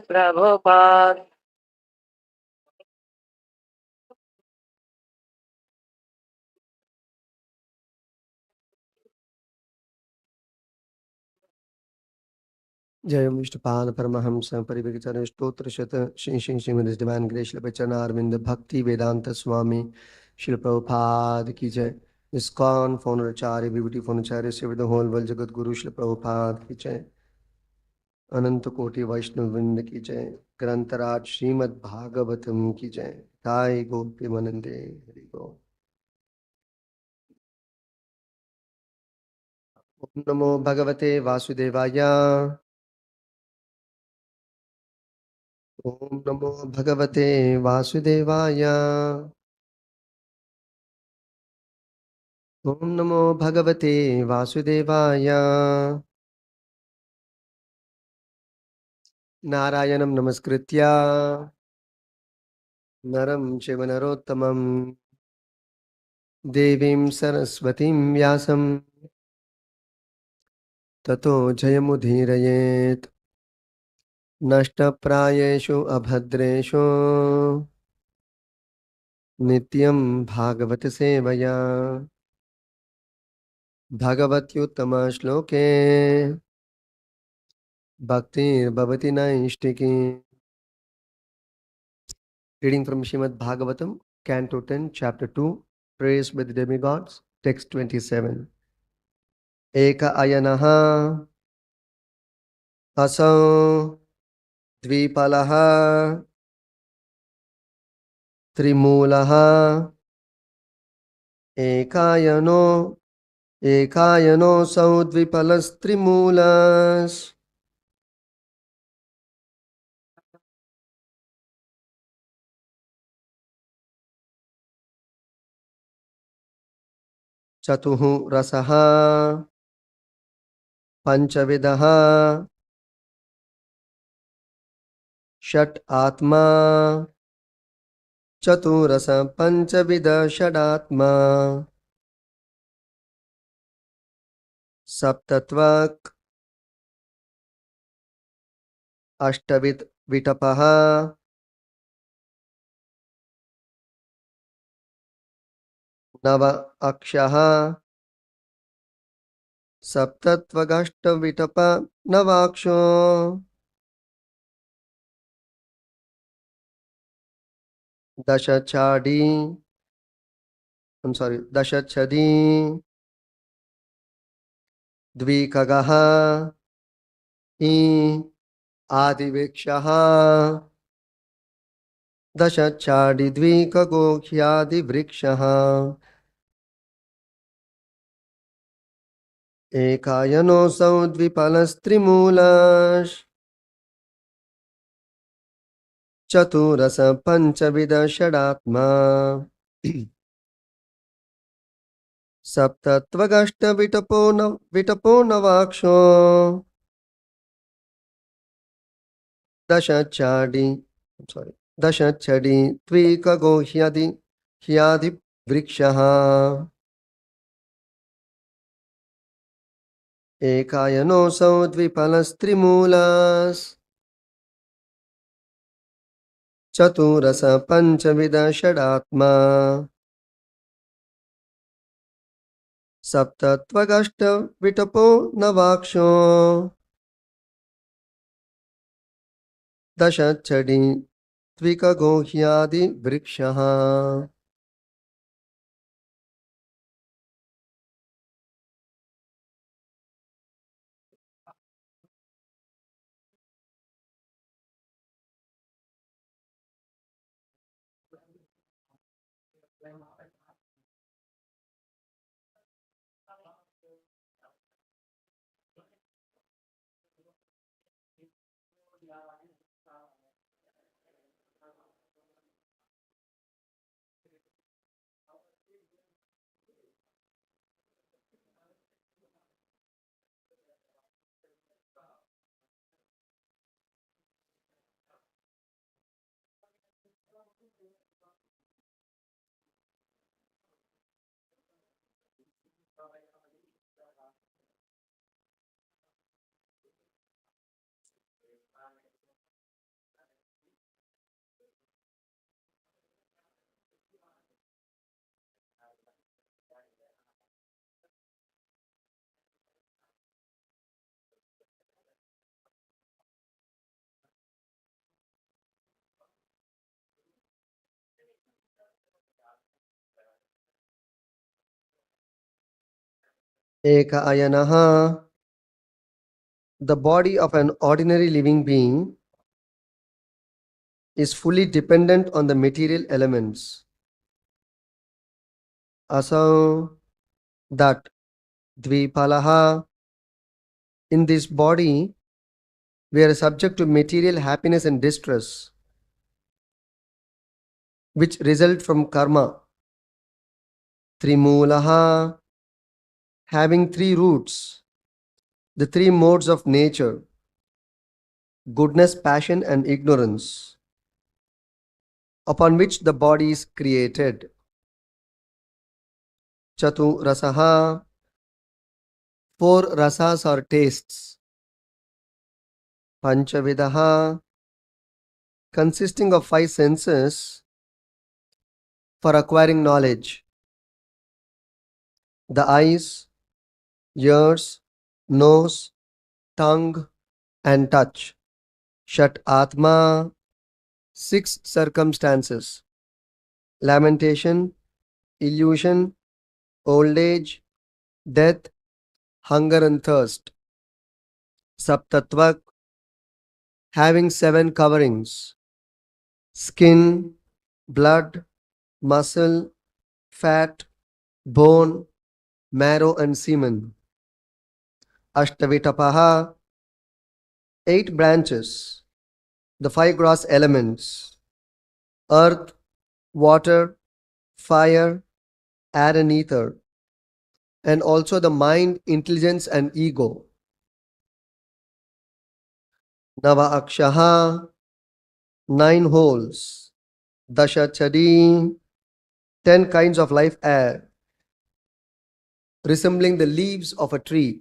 Prabhupada. Jayam Vishnupada Paramahamsa Parivirtana Stotra Shata Shri Shri Srimad Divine Grace Labachana Arvinda Bhakti Vedanta Swami Srila Prabhupada Ki Jai. ISKCON founder Acharya, beauty founder Acharya, save the whole world Jagat Guru Srila Prabhupada Ki Jai. अनंत कोटि वैष्णव वृंद की जय। ग्रंथराज श्रीमद् भागवतम की जय। ताई गोपी मनंदे हरि गो। ओम नमो भगवते वासुदेवाय। ओम नमो भगवते वासुदेवाय। ओम नमो भगवते वासुदेवाय। नारायणं नमस्कृत्य नरं चैव नरोत्तमं देवीं सरस्वतीं व्यासं ततो जयमुदीरयेत्। नष्टप्रायेषु अभद्रेषु नित्यं भागवत सेवया। भगवत्युत्तमश्लोके भक्तिर्भवति नैष्टिकी। Reading from Srimad Bhagavatam, Canto 10, Chapter 2, Praise by the Demigods, Text 27. Eka ayanaha asau dvipalaha trimulaha ekayano ekayano sau dvipalas trimulas chatuhu rasaha panchavidaha षट् आत्मा चतुरस पंचविद षडात्मा सप्तत्वक अष्टविद विटपः नव अक्षः सप्तत्वगष्टविटप नवाक्षो दशचाडी दशच्छदी द्विकगः ई आदिवृक्षः दशचाडी द्विकगो ह्यादिवृक्षः एकायनोऽसौ द्विफलस्त्रिमूलश् चतुरस पंचविद षडात्मा सप्तत्वगष्ट विटपो नवाक्षो दशचाडी दशच्छडी द्विकगो ह्यादिवृक्षः एकायनोऽसौ द्विफलस्त्रिमूलस् चतुरस पंचविद षडात्मा सप्तत्वगष्ट विटपो नवाक्षो दशच्छडी द्विकगो ह्यादिवृक्षः। Eka ayanaha. The body of an ordinary living being is fully dependent on the material elements. Asau, that dvipalaha. In this body, we are subject to material happiness and distress, which result from karma. Trimulaha, having three roots, the three modes of nature: goodness, passion, and ignorance, upon which the body is created. Chatu rasaha, four rasas or tastes. Panchavidaha, consisting of five senses for acquiring knowledge: the eyes, ears, nose, tongue, and touch. Shat Atma, six circumstances: lamentation, illusion, old age, death, hunger and thirst. Saptatvak, having seven coverings: skin, blood, muscle, fat, bone, marrow, and semen. Ashtavitapaha, eight branches, the five gross elements: earth, water, fire, air, and ether, and also the mind, intelligence, and ego. Nava Akshaha, nine holes. Dasha Chadi, 10 kinds of life air, resembling the leaves of a tree.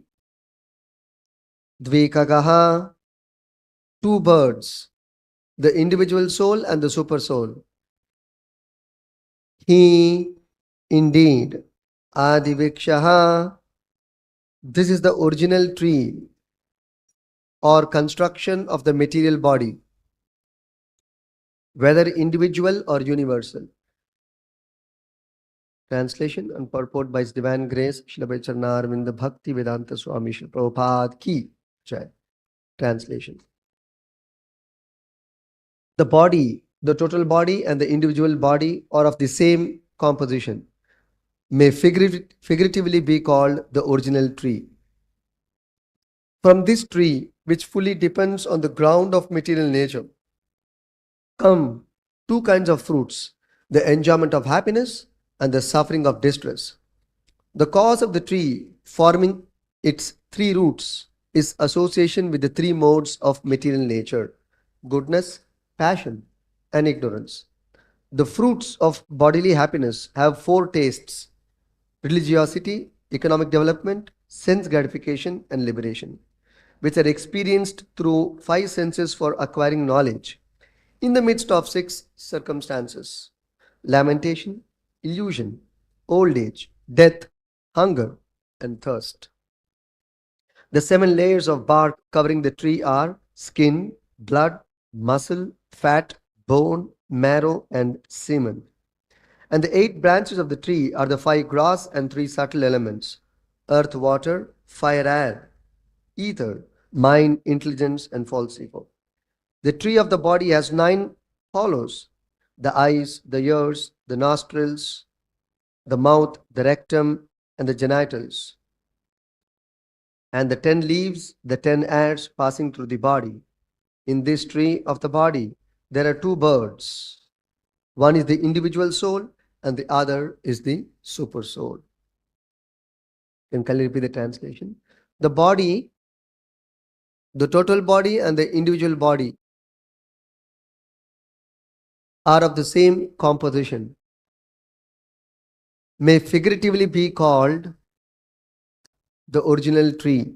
Dvikagaha, two birds, the individual soul and the super soul. He, indeed. Adivikshaha, this is the original tree or construction of the material body, whether individual or universal. Translation and purport by His Divine Grace, Srila Bhakti Arvind Bhakti Vedanta Swami Srila Prabhupada Ki Jai. Translation. The body, the total body and the individual body are of the same composition, may figuratively be called the original tree. From this tree, which fully depends on the ground of material nature, come two kinds of fruits: the enjoyment of happiness and the suffering of distress. The cause of the tree forming its three roots is association with the three modes of material nature: goodness, passion, and ignorance. The fruits of bodily happiness have four tastes: religiosity, economic development, sense gratification, and liberation, which are experienced through five senses for acquiring knowledge in the midst of six circumstances: lamentation, illusion, old age, death, hunger, and thirst. The seven layers of bark covering the tree are skin, blood, muscle, fat, bone, marrow, and semen. And the eight branches of the tree are the five gross and three subtle elements: earth, water, fire, air, ether, mind, intelligence, and false ego. The tree of the body has nine hollows: the eyes, the ears, the nostrils, the mouth, the rectum, and the genitals, and the 10 leaves, the 10 airs passing through the body. In this tree of the body, there are two birds. One is the individual soul, and the other is the super soul. Can you repeat the translation? The body, the total body, and the individual body are of the same composition, may figuratively be called the original tree.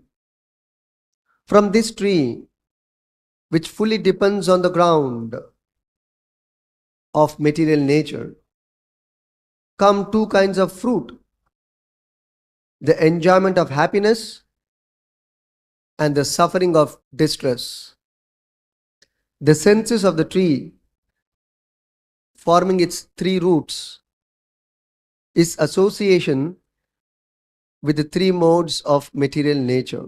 From this tree, which fully depends on the ground of material nature, come two kinds of fruit: the enjoyment of happiness and the suffering of distress. The senses of the tree, forming its three roots, is association with the three modes of material nature: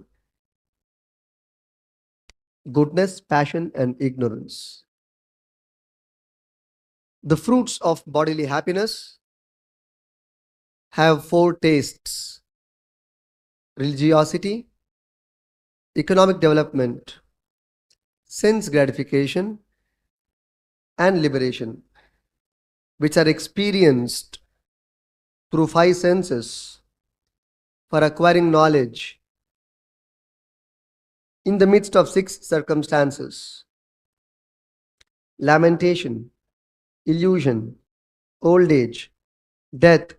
goodness, passion, and ignorance. The fruits of bodily happiness have four tastes: religiosity, economic development, sense gratification, and liberation, which are experienced through five senses for acquiring knowledge in the midst of six circumstances: lamentation, illusion, old age, death,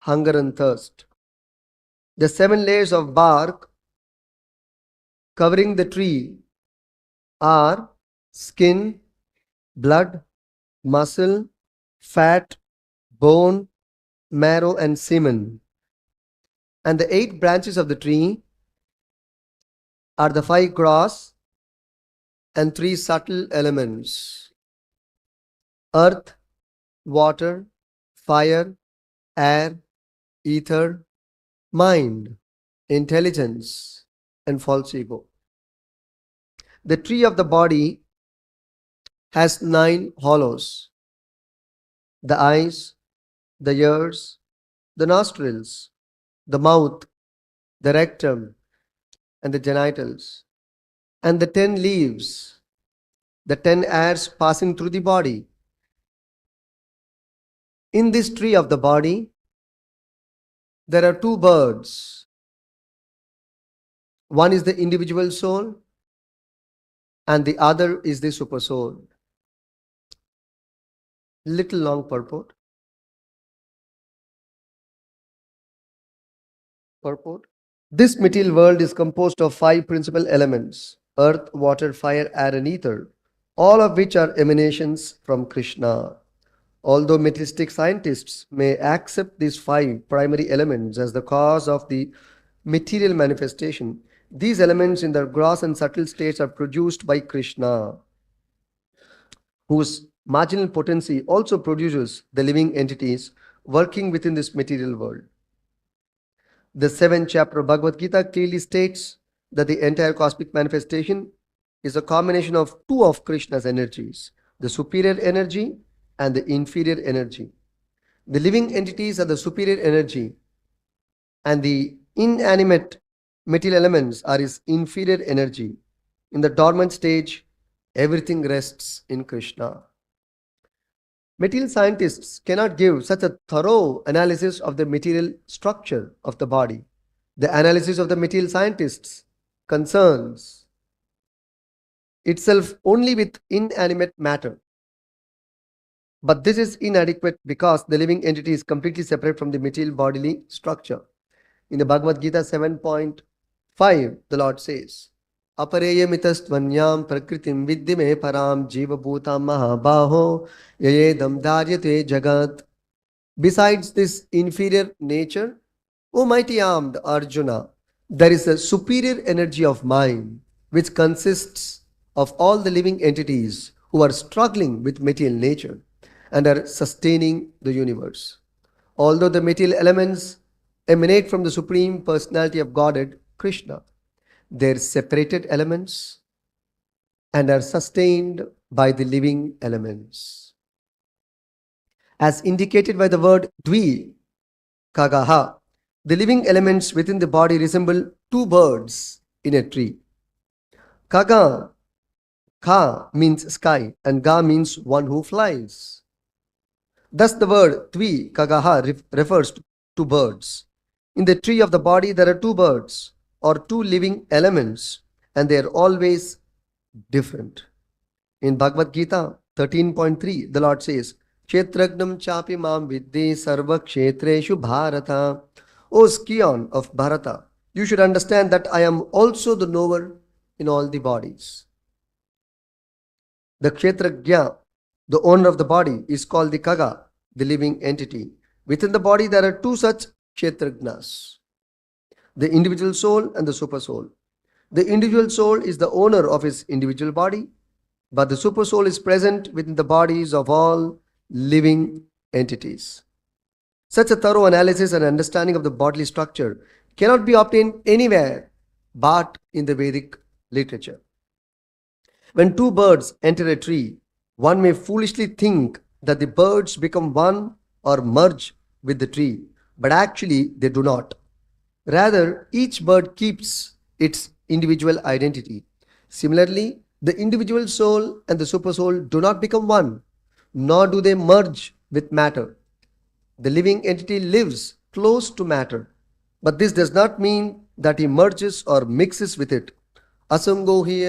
hunger, and thirst. The seven layers of bark covering the tree are skin, blood, muscle, fat, bone, marrow, and semen. And the eight branches of the tree are the five gross and three subtle elements: earth, water, fire, air, ether, mind, intelligence, and false ego. The tree of the body has 9 hollows: the eyes, the ears, the nostrils, the mouth, the rectum, and the genitals, and the 10 leaves, the 10 airs passing through the body. In this tree of the body, there are two birds. One is the individual soul, and the other is the super soul. Little long purport. This material world is composed of 5 principal elements: earth, water, fire, air, and ether, all of which are emanations from Krishna. Although materialistic scientists may accept these 5 primary elements as the cause of the material manifestation, these elements in their gross and subtle states are produced by Krishna, whose marginal potency also produces the living entities working within this material world. The 7th chapter of Bhagavad Gita clearly states that the entire cosmic manifestation is a combination of two of Krishna's energies, the superior energy and the inferior energy. The living entities are the superior energy, and the inanimate material elements are his inferior energy. In the dormant stage, everything rests in Krishna. Material scientists cannot give such a thorough analysis of the material structure of the body. The analysis of the material scientists concerns itself only with inanimate matter. But this is inadequate because the living entity is completely separate from the material bodily structure. In the Bhagavad Gita 7.5, the Lord says, Apareyamitastvanyam prakritim vidyame param jiva bhutam mahabaho yayedam dharyate jagat. Besides this inferior nature, O mighty armed Arjuna, there is a superior energy of mind which consists of all the living entities who are struggling with material nature and are sustaining the universe. Although the material elements emanate from the Supreme Personality of Godhead, Krishna, they are separated elements and are sustained by the living elements. As indicated by the word Dvi, Kagaha, the living elements within the body resemble two birds in a tree. Kaga, Ka means sky and Ga means one who flies. Thus the word Dvi, Kagaha refers to two birds. In the tree of the body there are two birds or two living elements, and they are always different. In Bhagavad Gita 13.3, the Lord says, Kshetragnam chapi mam vidhi sarva kshetreshu bharata. O ISKCON of Bharata, you should understand that I am also the knower in all the bodies. The Kshetragya, the owner of the body, is called the Kaga, the living entity. Within the body there are two such Kshetragnas, the individual soul and the super soul. The individual soul is the owner of his individual body, but the super soul is present within the bodies of all living entities. Such a thorough analysis and understanding of the bodily structure cannot be obtained anywhere but in the Vedic literature. When two birds enter a tree, one may foolishly think that the birds become one or merge with the tree, but actually they do not. Rather, each bird keeps its individual identity. Similarly, the individual soul and the supersoul do not become one, nor do they merge with matter. The living entity lives close to matter, but this does not mean that he merges or mixes with it. Asango hi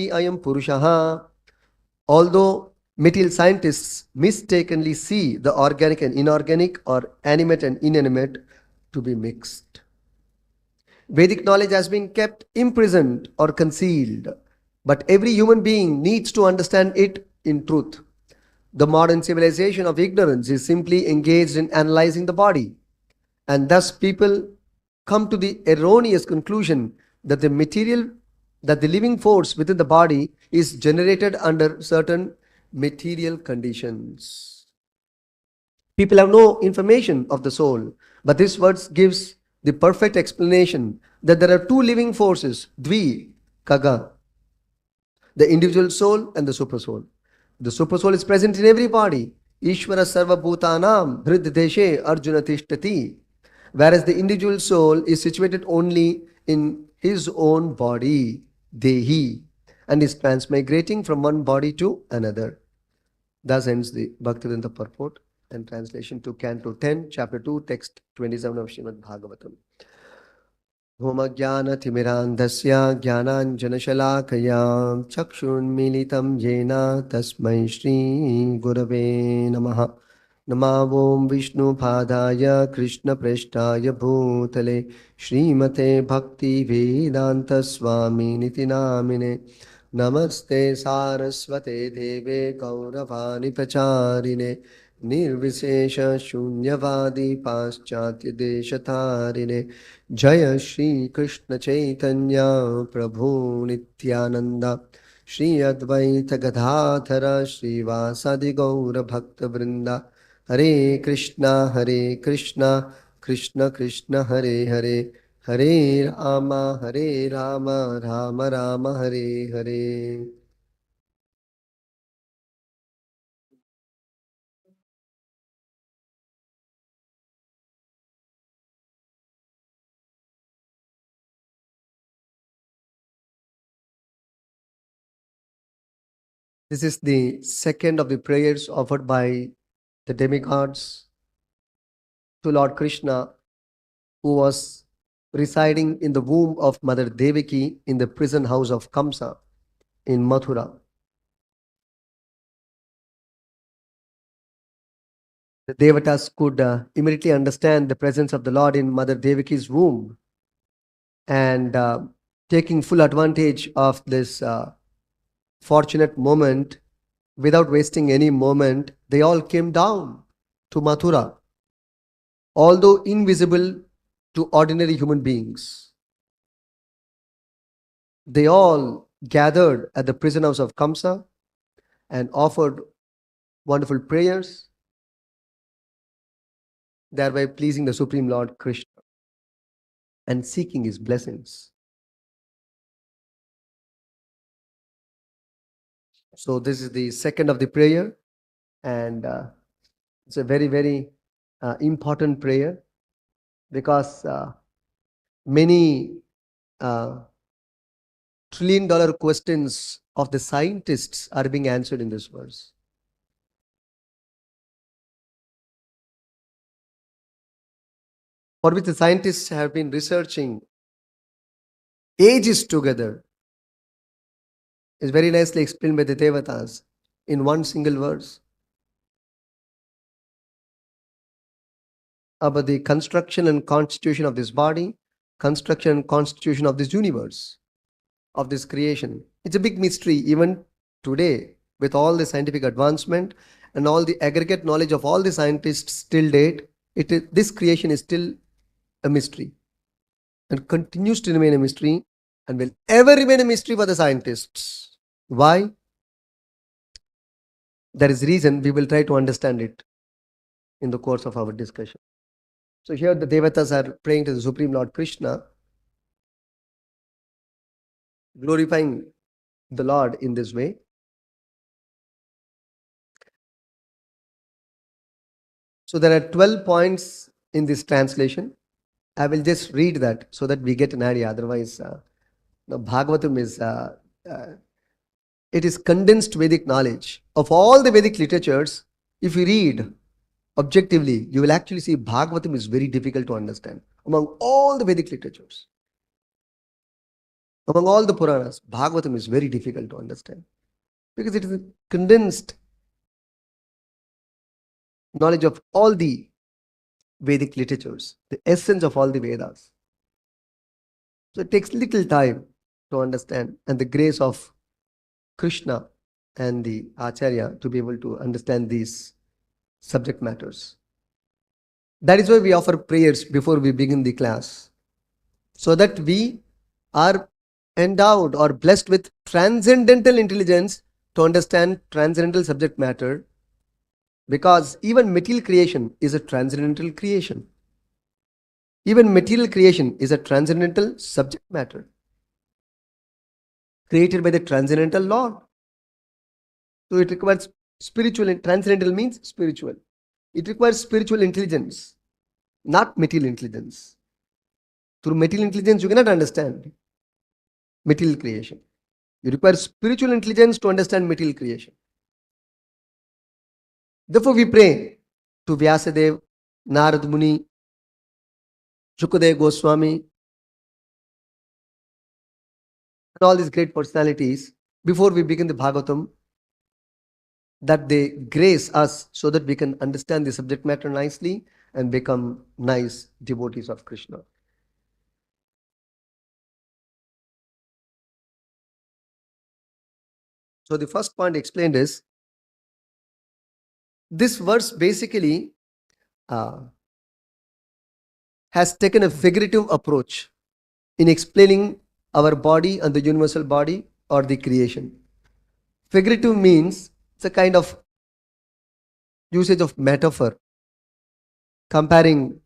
ayam purushaha. Although material scientists mistakenly see the organic and inorganic or animate and inanimate to be mixed. Vedic knowledge has been kept imprisoned or concealed, but every human being needs to understand it in truth. The modern civilization of ignorance is simply engaged in analyzing the body, and thus people come to the erroneous conclusion that the living force within the body is generated under certain material conditions. People have no information of the soul, but this verse gives the perfect explanation that there are two living forces, Dvi, Kaga, the individual soul and the super soul. The super soul is present in every body. Ishvara sarva bhutanam hrid deshe arjuna tishtati. Whereas the individual soul is situated only in his own body, Dehi, and is transmigrating from one body to another. Thus ends the Bhaktivedanta purport and translation to Canto 10, Chapter 2, Text 27 of Srimad Bhagavatam. होमज्ञानतिमिरान्धस्य ज्ञानाञ्जनशलाकया चक्षुन्मीलितं येन तस्मै श्रीगुरवे नमः। नमो विष्णुपादाय कृष्णप्रेष्ठाय भूतले श्रीमते भक्तिवेदान्तस्वामिनिति नामिने। नमस्ते सारस्वते देवे गौरवाणि प्रचारिणे निर्विशेष शून्यवादी पाश्चात्य देशतारिणे। जय श्री कृष्ण चैतन्य प्रभु नित्यानंद श्री अद्वैत गदाधर श्रीवासादि गौर भक्त वृंदा। हरे कृष्णा कृष्ण कृष्ण हरे हरे, हरे Ram Ram Ram Hare Hare. This is the second of the prayers offered by the demigods to Lord Krishna, who was residing in the womb of Mother Devaki in the prison house of Kamsa in Mathura. The Devatas could immediately understand the presence of the Lord in Mother Devaki's womb, and taking full advantage of this fortunate moment, without wasting any moment, they all came down to Mathura, although invisible to ordinary human beings. They all gathered at the prison house of Kamsa and offered wonderful prayers, thereby pleasing the Supreme Lord Krishna and seeking his blessings. So this is the second of the prayer, and it's a very, very important prayer, because many trillion-dollar questions of the scientists are being answered in this verse. For which the scientists have been researching ages together, is very nicely explained by the Devatas in one single verse about the construction and constitution of this body, construction and constitution of this universe, of this creation. It's a big mystery even today, with all the scientific advancement and all the aggregate knowledge of all the scientists till date. This creation is still a mystery and continues to remain a mystery, and will ever remain a mystery for the scientists. Why? There is reason. We will try to understand it in the course of our discussion. So here the Devatas are praying to the Supreme Lord Krishna, glorifying the Lord in this way. So there are 12 points in this translation. I will just read that so that we get an idea. Otherwise, the Bhagavatam is it is condensed Vedic knowledge. Of all the Vedic literatures, if you read objectively, you will actually see Bhagavatam is very difficult to understand. Among all the Vedic literatures, among all the Puranas, Bhagavatam is very difficult to understand because it is a condensed knowledge of all the Vedic literatures, the essence of all the Vedas. So it takes little time to understand, and the grace of Krishna and the Acharya to be able to understand these subject matters. That is why we offer prayers before we begin the class, so that we are endowed or blessed with transcendental intelligence to understand transcendental subject matter, because even material creation is a transcendental creation. Even material creation is a transcendental subject matter created by the transcendental Lord. So it requires spiritual, transcendental means spiritual. It requires spiritual intelligence, not material intelligence. Through material intelligence, you cannot understand material creation. You require spiritual intelligence to understand material creation. Therefore, we pray to Vyasadev, Narad Muni, Shukadev Goswami, and all these great personalities before we begin the Bhagavatam, that they grace us so that we can understand the subject matter nicely and become nice devotees of Krishna. So the first point explained is, this verse basically has taken a figurative approach in explaining our body and the universal body or the creation. Figurative means it's a kind of usage of metaphor, comparing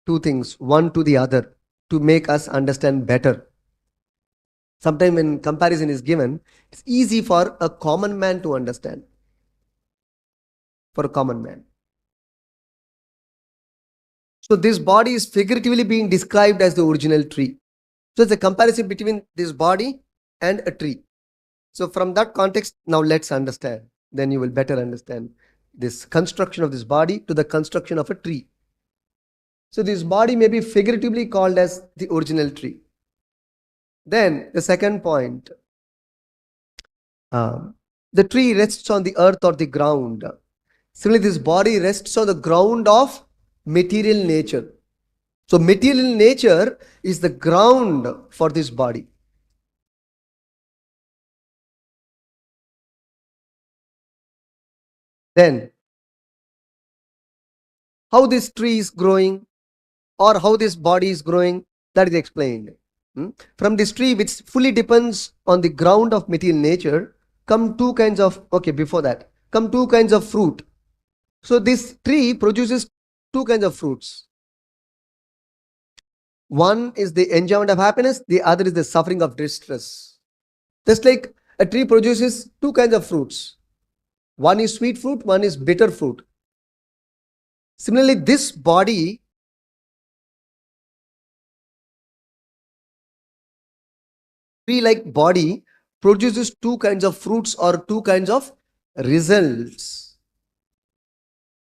two things, one to the other, to make us understand better. Sometimes when comparison is given, it's easy for a common man to understand. For a common man. So this body is figuratively being described as the original tree. So it's a comparison between this body and a tree. So from that context, now let's understand. Then you will better understand this construction of this body to the construction of a tree. So this body may be figuratively called as the original tree. Then the second point, the tree rests on the earth or the ground. Similarly, this body rests on the ground of material nature. So material nature is the ground for this body. Then, how this tree is growing or how this body is growing, that is explained. From this tree, which fully depends on the ground of material nature, come two kinds of, come two kinds of fruit. So this tree produces two kinds of fruits. One is the enjoyment of happiness, the other is the suffering of distress. Just like a tree produces two kinds of fruits. One is sweet fruit, one is bitter fruit. Similarly, this body tree-like body produces two kinds of fruits or two kinds of results.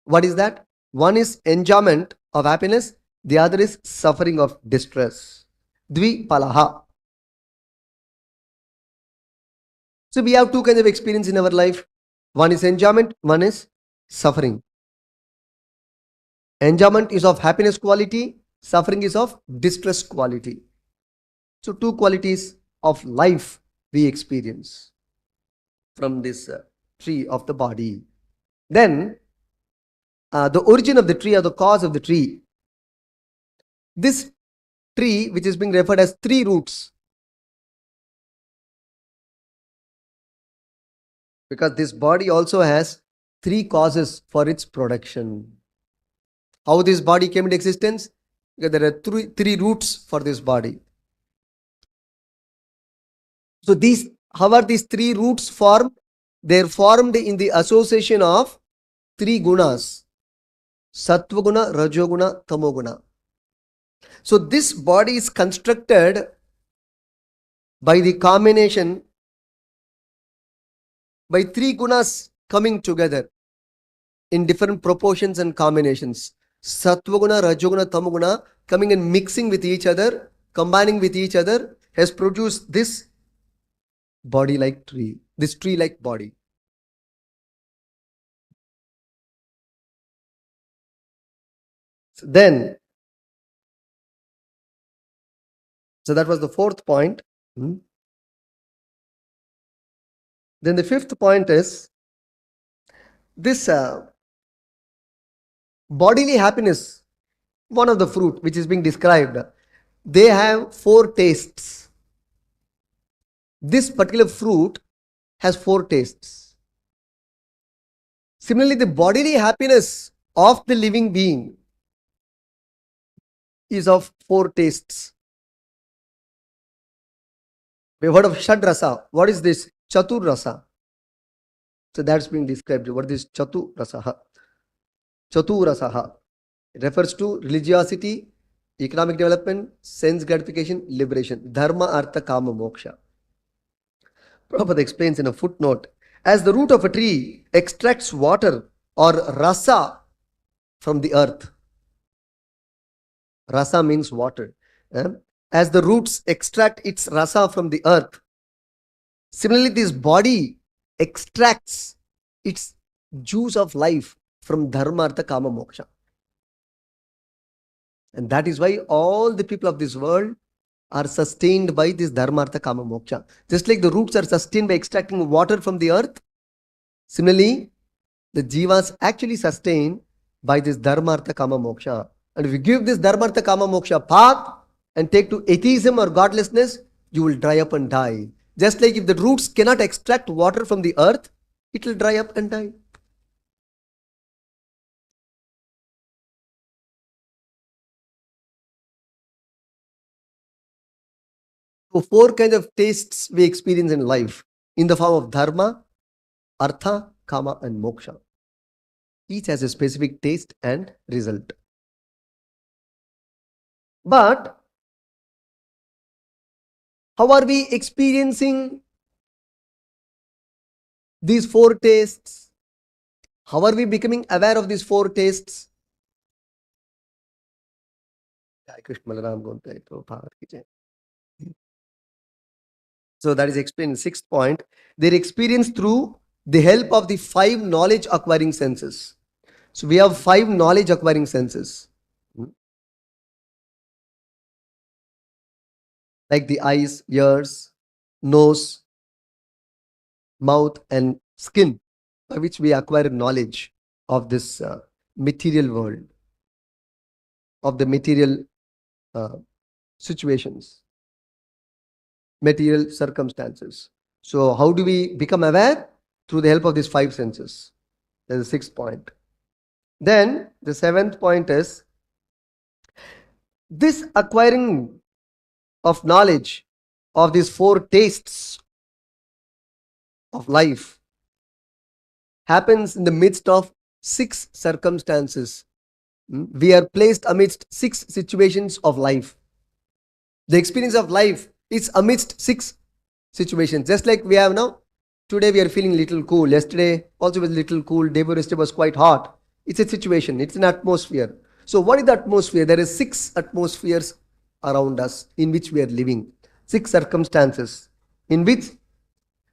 What is that? One is enjoyment of happiness, the other is suffering of distress. Dvipalaha. So we have two kinds of experience in our life. One is enjoyment, one is suffering. Enjoyment is of happiness quality, suffering is of distress quality. So two qualities of life we experience from this tree of the body. Then the origin of the tree or the cause of the tree. This tree, which is being referred as three roots, because this body also has three causes for its production. How this body came into existence? Because there are three roots for this body. So how are these three roots formed? They are formed in the association of three gunas: Sattva guna, Rajoguna, Tamoguna. So this body is constructed by the combination by three gunas coming together in different proportions and combinations. Sattva guna, Rajoguna, Tamoguna coming and mixing with each other, combining with each other, has produced this body-like tree, this tree-like body. So that was the fourth point. Then the fifth point is this bodily happiness, one of the fruit which is being described. They have 4 tastes. This particular fruit has 4 tastes. Similarly, the bodily happiness of the living being is of 4 tastes. We have heard of Shad Rasa. What is this? Chatur Rasa. So that's being described. What is Chatur Rasaha? Chatur Rasaha. It refers to religiosity, economic development, sense gratification, liberation. Dharma, Artha, Kama, Moksha. Prabhupada explains in a footnote, as the root of a tree extracts water or rasa from the earth. Rasa means water. As the roots extract its rasa from the earth, similarly this body extracts its juice of life from dharma, artha, kama, moksha. And that is why all the people of this world are sustained by this dharma, artha, kama, moksha. Just like the roots are sustained by extracting water from the earth, similarly the jivas actually sustain by this dharma, artha, kama, moksha. And if you give this dharma, artha, kama, moksha path and take to atheism or godlessness, you will dry up and die. Just like if the roots cannot extract water from the earth, it will dry up and die. So 4 kinds of tastes we experience in life in the form of dharma, artha, kama and moksha. Each has a specific taste and result. But how are we experiencing these 4 tastes? How are we becoming aware of these 4 tastes? So that is explained in the 6th point. They're experienced through the help of the 5 knowledge acquiring senses. So we have 5 knowledge acquiring senses. Like the eyes, ears, nose, mouth and skin, by which we acquire knowledge of this material world, of the material situations, material circumstances. So how do we become aware? Through the help of these 5 senses. That's the 6th point. Then the 7th point is this acquiring of knowledge of these 4 tastes of life happens in the midst of 6 circumstances. We are placed amidst 6 situations of life. The experience of life is amidst 6 situations. Just like we have now, today we are feeling little cool. Yesterday also was little cool. Day before yesterday was quite hot. It's a situation. It's an atmosphere. So what is the atmosphere? There is 6 atmospheres around us in which we are living. 6 circumstances in which,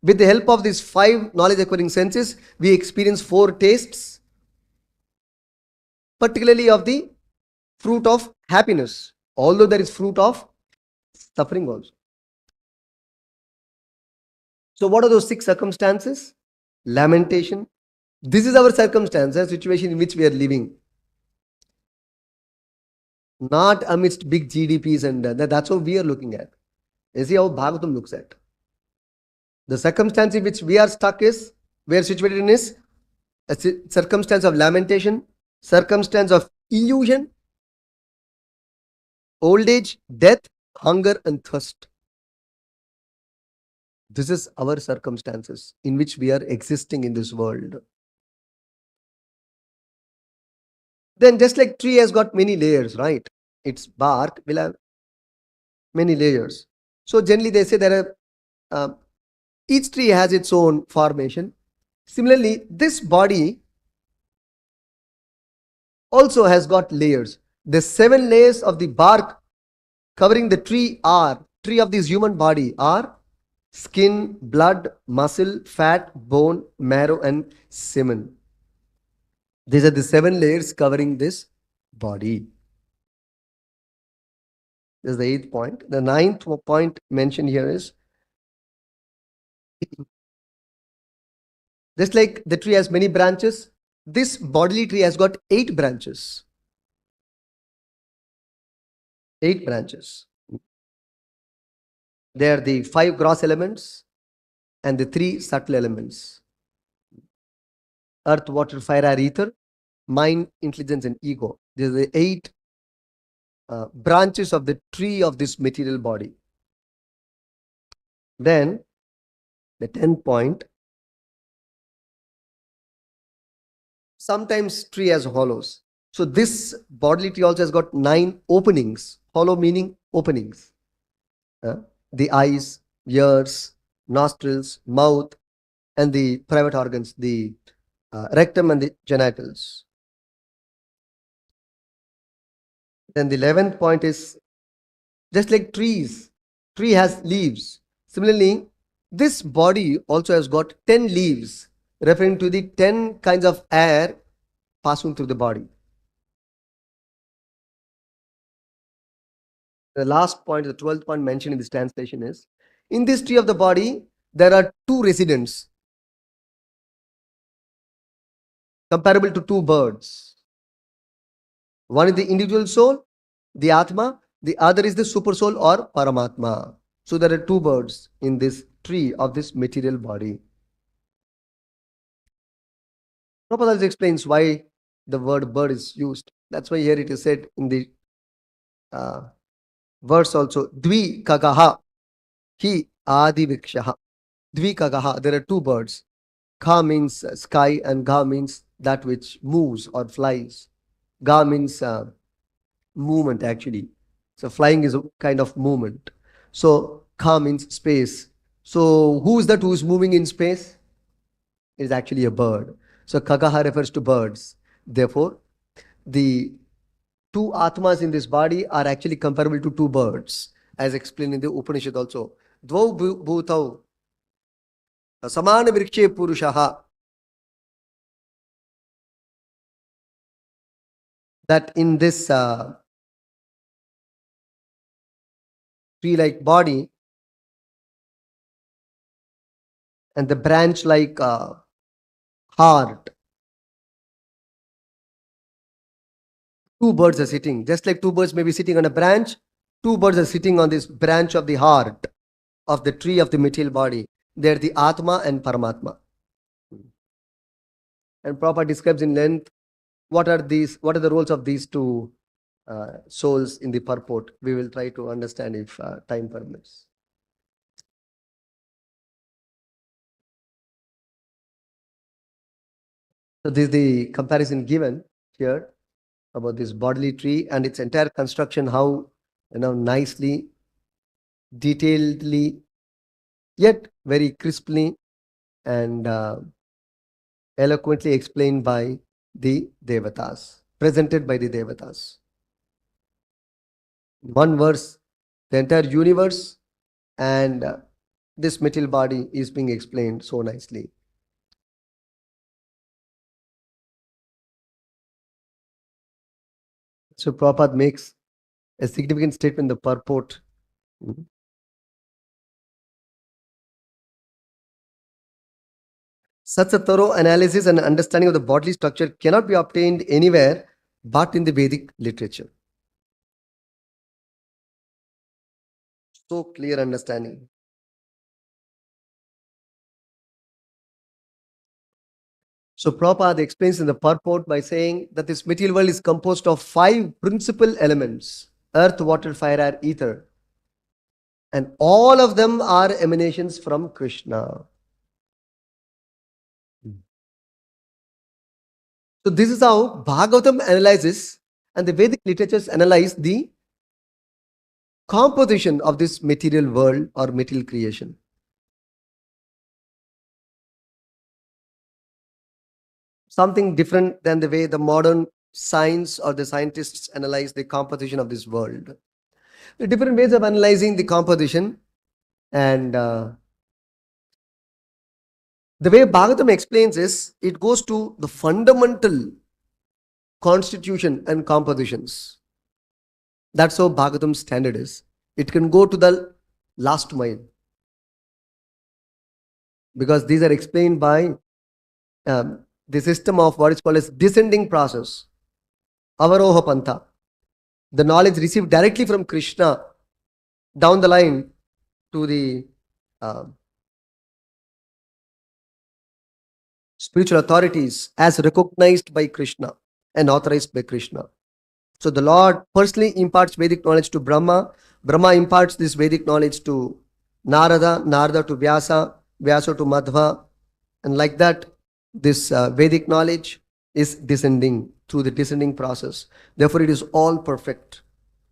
with the help of these 5 knowledge acquiring senses, we experience 4 tastes, particularly of the fruit of happiness, although there is fruit of suffering also. So what are those 6 circumstances? Lamentation. This is our circumstance, a situation in which we are living. Not amidst big GDPs and that's what we are looking at. You see how Bhagavatam looks at. The circumstance in which we are stuck is, we are situated in is a circumstance of lamentation, circumstance of illusion, old age, death, hunger, and thirst. This is our circumstances in which we are existing in this world. Then, just like tree has got many layers, right? Its bark will have many layers. So, generally, they say there are each tree has its own formation. Similarly, this body also has got layers. The 7 layers of the bark covering the tree of this human body are skin, blood, muscle, fat, bone, marrow, and semen. These are the 7 layers covering this body. This is the 8th point. The 9th point mentioned here is just like the tree has many branches, this bodily tree has got 8 branches. 8 branches. They are the 5 gross elements and the 3 subtle elements: earth, water, fire, air, ether, mind, intelligence, and ego. These are the 8 branches of the tree of this material body. Then, the 10th point, sometimes tree has hollows. So, this bodily tree also has got 9 openings. Hollow meaning openings. The eyes, ears, nostrils, mouth, and the private organs, the rectum and the genitals. Then the 11th point is just like tree has leaves. Similarly, this body also has got 10 leaves, referring to the 10 kinds of air passing through the body. The last point, the 12th point mentioned in this translation is, in this tree of the body, there are 2 residents, comparable to 2 birds. One is the individual soul, the Atma, the other is the super soul or Paramatma. So there are 2 birds in this tree of this material body. Prabhupada explains why the word bird is used. That's why here it is said in the uh, verse also, Dvi kagaha, hi adi vikshaha. Dvi kagaha, there are 2 birds. Ka means sky and ga means that which moves or flies. Ga means movement actually. So flying is a kind of movement. So ka means space. So who is that who is moving in space? It is actually a bird. So kagaha refers to birds. Therefore, the 2 atmas in this body are actually comparable to 2 birds, as explained in the Upanishad also. Dvau bhutau samana vrikshe purushaha. That in this tree-like body and the branch-like heart, 2 birds are sitting. Just like 2 birds may be sitting on a branch, 2 birds are sitting on this branch of the heart of the tree of the material body. They're the Atma and Paramatma. And Prabhupada describes in length what are the roles of these 2 souls in the purport. We will try to understand if time permits. So this is the comparison given here about this bodily tree and its entire construction, how nicely, detailedly, yet very crisply and eloquently explained by the Devatas, presented by the Devatas. One verse, the entire universe and this material body is being explained so nicely. So Prabhupada makes a significant statement in the purport. Such a thorough analysis and understanding of the bodily structure cannot be obtained anywhere but in the Vedic literature. So clear understanding. So Prabhupada explains in the purport by saying that this material world is composed of 5 principal elements: earth, water, fire, air, ether. And all of them are emanations from Krishna. So this is how Bhagavatam analyzes and the Vedic literatures analyze the composition of this material world or material creation. Something different than the way the modern science or the scientists analyze the composition of this world. The different ways of analyzing the composition, and the way Bhagavatam explains is it goes to the fundamental constitution and compositions. That's how Bhagavatam's standard is. It can go to the last mile, because these are explained by the system of what is called as descending process, avaroha pantha. The knowledge received directly from Krishna down the line to the spiritual authorities as recognized by Krishna and authorized by Krishna. So the Lord personally imparts Vedic knowledge to Brahma. Brahma imparts this Vedic knowledge to Narada, Narada to Vyasa, Vyasa to Madhva, and like that this Vedic knowledge is descending through the descending process. Therefore it is all perfect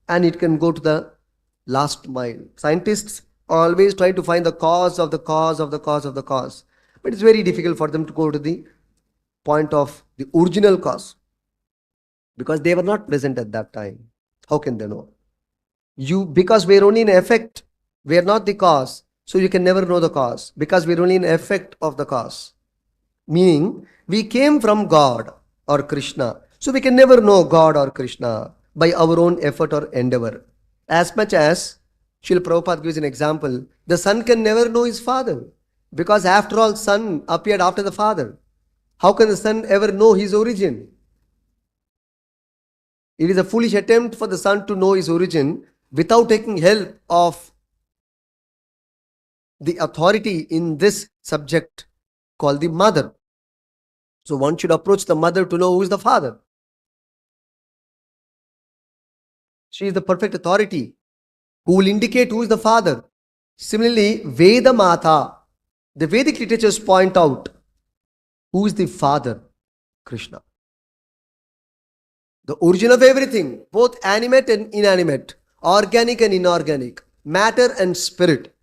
and it can go to the last mile. Scientists always try to find the cause of the cause of the cause of the cause, but it's very difficult for them to go to the point of the original cause, because they were not present at that time. How can they know? Because we're only an effect, we're not the cause, so you can never know the cause, because we're only an effect of the cause. Meaning, we came from God or Krishna, so we can never know God or Krishna by our own effort or endeavor. As much as Srila Prabhupada gives an example, the son can never know his father, because after all, son appeared after the father. How can the son ever know his origin? It is a foolish attempt for the son to know his origin without taking help of the authority in this subject called the mother. So one should approach the mother to know who is the father. She is the perfect authority who will indicate who is the father. Similarly, Veda Mata, the Vedic literatures point out who is the father, Krishna. The origin of everything, both animate and inanimate, organic and inorganic, matter and spirit.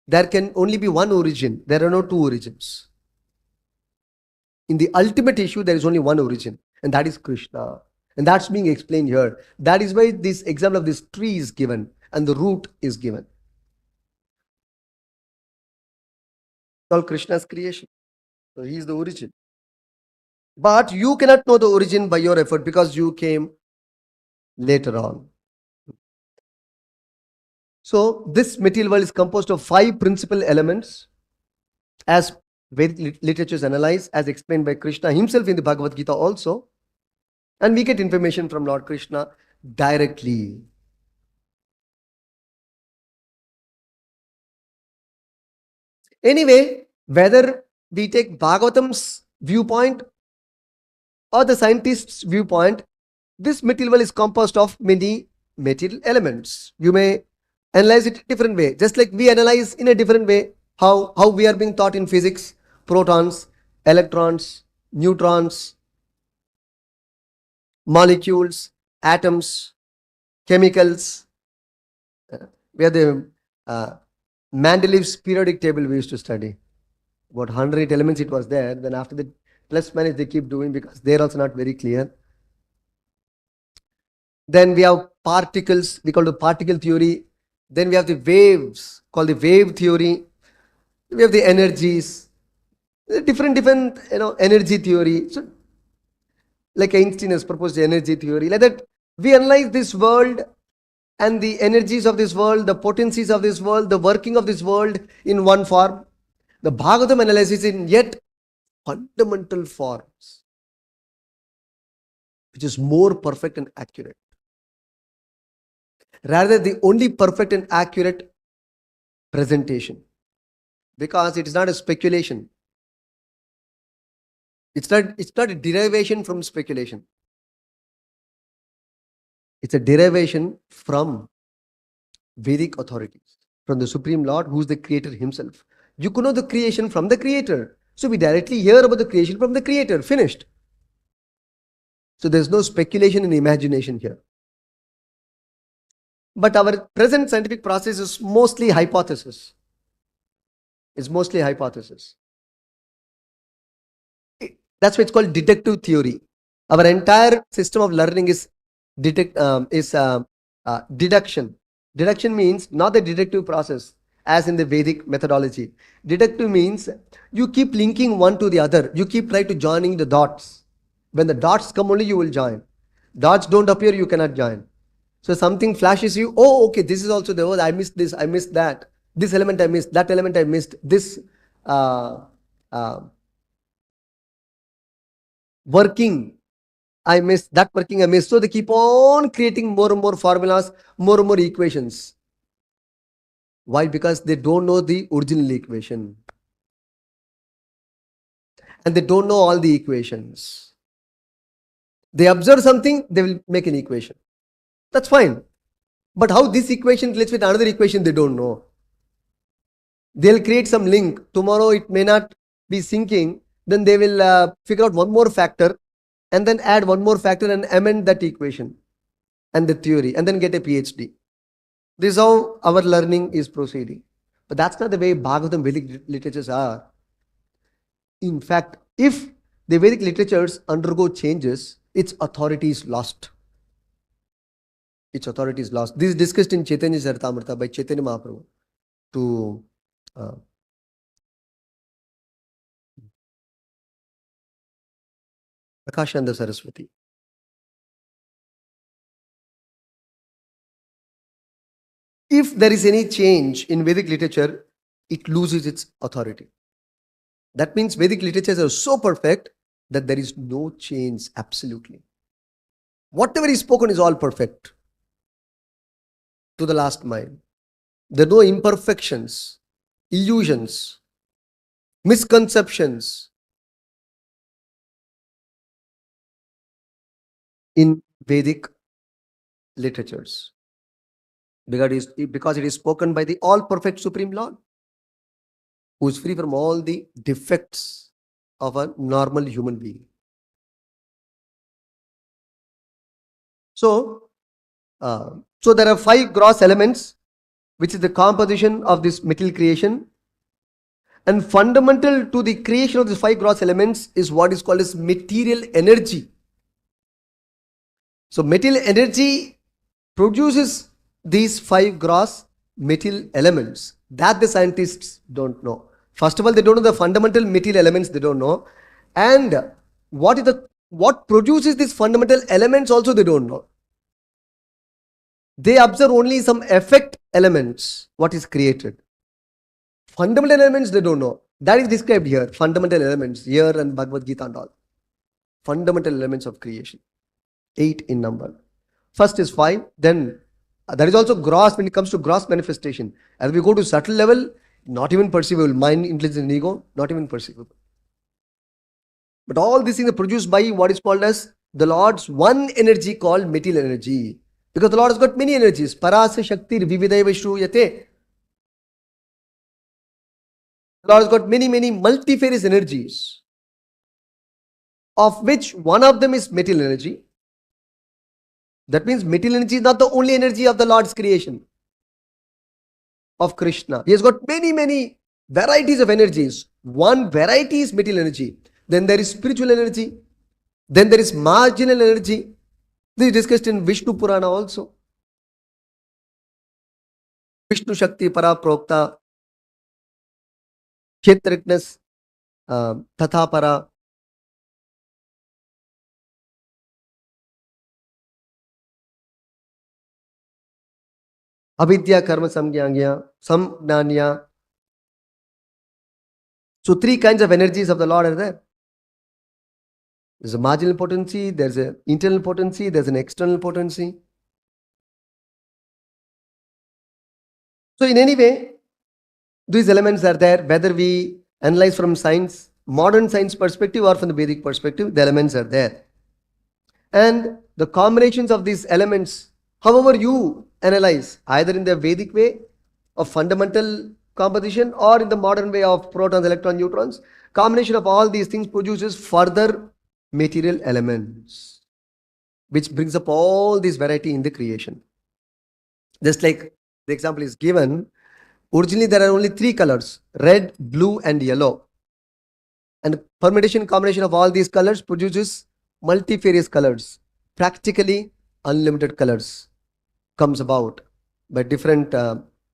There can only be one origin. There are no two origins. In the ultimate issue, there is only one origin, and that is Krishna. And that's being explained here. That is why this example of this tree is given and the root is given. It's all Krishna's creation. So he is the origin. But you cannot know the origin by your effort, because you came later on. So this material world is composed of 5 principal elements, as Vedic literatures analyze, as explained by Krishna himself in the Bhagavad Gita also. And we get information from Lord Krishna directly. Anyway, whether we take Bhagavatam's viewpoint or the scientist's viewpoint, this material world is composed of many material elements. You may analyze it a different way, just like we analyze in a different way how we are being taught in physics: protons, electrons, neutrons, molecules, atoms, chemicals. We have the Mendeleev's periodic table we used to study. About 108 elements it was there. Then after the plus minus they keep doing, because they're also not very clear. Then we have particles, we call it particle theory. Then we have the waves, called the wave theory. We have the energies, different energy theory. So like Einstein has proposed the energy theory. Like that, we analyze this world and the energies of this world, the potencies of this world, the working of this world in one form. The Bhagavatam analyzes in yet fundamental forms, which is more perfect and accurate. Rather, the only perfect and accurate presentation, because it is not a speculation. It's not a derivation from speculation. It's a derivation from Vedic authorities, from the Supreme Lord, who's the creator himself. You could know the creation from the creator. So we directly hear about the creation from the creator. Finished. So there's no speculation and imagination here. But our present scientific process is mostly hypothesis. It's mostly hypothesis. That's why it's called deductive theory. Our entire system of learning is deduction. Deduction means not the deductive process as in the Vedic methodology. Deductive means you keep linking one to the other. You keep trying to joining the dots. When the dots come only you will join. Dots don't appear, you cannot join. So something flashes you, oh, okay, this is also there. Oh, I missed this, I missed that. This element I missed, that element I missed. This working I missed, that working I missed. So they keep on creating more and more formulas, more and more equations. Why? Because they don't know the original equation. And they don't know all the equations. They observe something, they will make an equation. That's fine. But how this equation relates with another equation, they don't know. They'll create some link. Tomorrow it may not be syncing. Then they will figure out one more factor and then add one more factor and amend that equation and the theory and then get a PhD. This is how our learning is proceeding. But that's not the way Bhagavatam Vedic literatures are. In fact, if the Vedic literatures undergo changes, its authority is lost. Its authority is lost. This is discussed in Chaitanya Charitamrita by Chaitanya Mahaprabhu to Prakashanda Saraswati. If there is any change in Vedic literature, it loses its authority. That means Vedic literatures are so perfect that there is no change absolutely. Whatever is spoken is all perfect to the last mile. There are no imperfections, illusions, misconceptions in Vedic literatures. Because it is spoken by the all-perfect Supreme Lord, who is free from all the defects of a normal human being. So there are 5 gross elements, which is the composition of this material creation. And fundamental to the creation of these 5 gross elements is what is called as material energy. So material energy produces these 5 gross material elements that the scientists don't know. First of all, they don't know the fundamental material elements, they don't know. And what produces these fundamental elements also they don't know. They observe only some effect elements, what is created. Fundamental elements they don't know. That is described here, fundamental elements, here and Bhagavad Gita and all. Fundamental elements of creation. 8 in number. First is 5, then that is also gross when it comes to gross manifestation. As we go to subtle level, not even perceivable. Mind, intelligence and ego, not even perceivable. But all these things are produced by what is called as the Lord's one energy called material energy. Because the Lord has got many energies. Parasa Shaktir Vividaiva Shruyate. The Lord has got many multifarious energies, of which one of them is material energy. That means material energy is not the only energy of the Lord's creation, of Krishna. He has got many varieties of energies. One variety is material energy. Then there is spiritual energy. Then there is marginal energy. This is discussed in Vishnu Purana also. Vishnu Shakti Para Prokta, Kshetrajnas Tatha Para. Avidya Karma Samgyanya, Samgnanya. So 3 kinds of energies of the Lord are there. There's a marginal potency, there's an internal potency, there's an external potency. So in any way, these elements are there, whether we analyze from science modern science perspective or from the Vedic perspective, the elements are there. And the combinations of these elements, however you analyze, either in the Vedic way of fundamental composition or in the modern way of protons, electrons, neutrons, combination of all these things produces further material elements, which brings up all this variety in the creation. Just like the example is given, originally there are only three colors: red, blue, and yellow. And permutation combination of all these colors produces multifarious colors. Practically unlimited colors comes about by different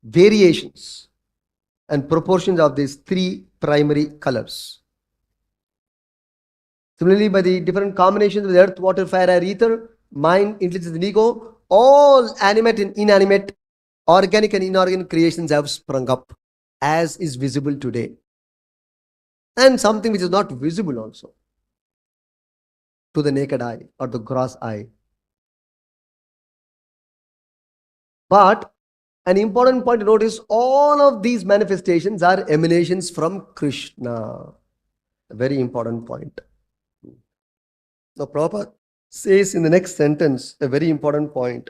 variations and proportions of these three primary colors. Similarly, by the different combinations of earth, water, fire, air, ether, mind, intelligence, and ego, all animate and inanimate, organic and inorganic creations have sprung up, as is visible today. And something which is not visible also to the naked eye or the gross eye. But an important point to note is all of these manifestations are emanations from Krishna. A very important point. Now, Prabhupada says in the next sentence a very important point.